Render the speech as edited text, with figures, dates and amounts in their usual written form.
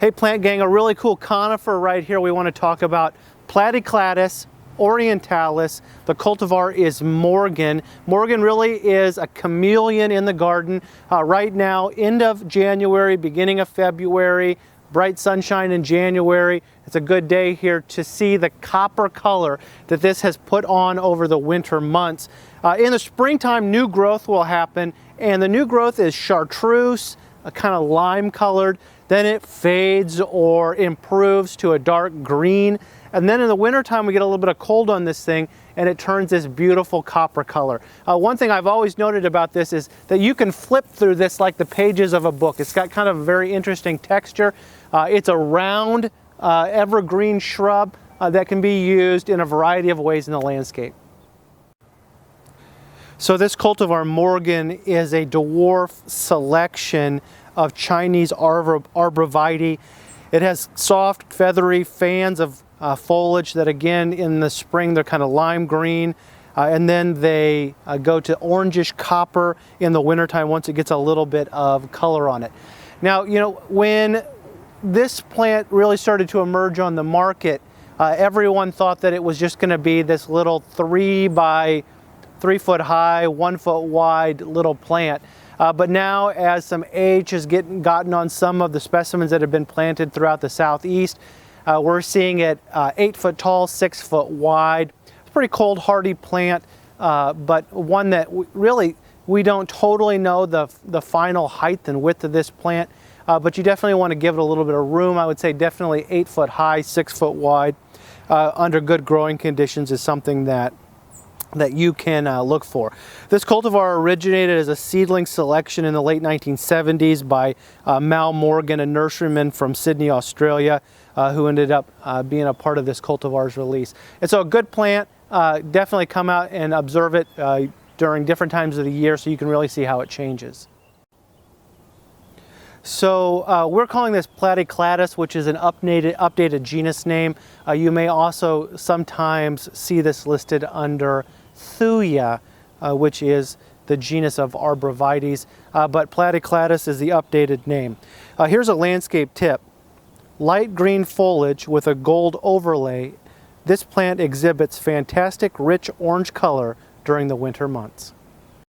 Hey plant gang, a really cool conifer right here we want to talk about. Platycladus orientalis. The cultivar is Morgan. Morgan really is a chameleon in the garden. Right now, end of January, beginning of February, bright sunshine in January. It's a good day here to see the copper color that this has put on over the winter months. In the springtime, new growth will happen, and the new growth is chartreuse, a kind of lime colored. Then it fades or improves to a dark green. And then in the wintertime, we get a little bit of cold on this thing and it turns this beautiful copper color. One thing I've always noted about this is that you can flip through this like the pages of a book. It's got kind of a very interesting texture. It's a round evergreen shrub that can be used in a variety of ways in the landscape. So this cultivar Morgan is a dwarf selection of Chinese arborvitae. It has soft, feathery fans of foliage that, again, in the spring they're kind of lime green, and then they go to orangish copper in the wintertime once it gets a little bit of color on it. Now, you know, when this plant really started to emerge on the market, everyone thought that it was just going to be this little 3 by 3 foot high, 1 foot wide little plant. But now, as some age has gotten on some of the specimens that have been planted throughout the southeast, we're seeing it 8 foot tall, 6 foot wide. It's a pretty cold, hardy plant, but one that we don't totally know the final height and width of this plant. But you definitely want to give it a little bit of room. I would say definitely 8 foot high, 6 foot wide, under good growing conditions is something that you can look for. This cultivar originated as a seedling selection in the late 1970s by Mal Morgan, a nurseryman from Sydney, Australia, who ended up being a part of this cultivar's release. And so a good plant, definitely come out and observe it during different times of the year so you can really see how it changes. So we're calling this Platycladus, which is an updated genus name. You may also sometimes see this listed under Thuya, which is the genus of arborvitaes, but Platycladus is the updated name. Here's a landscape tip. Light green foliage with a gold overlay. This plant exhibits fantastic rich orange color during the winter months.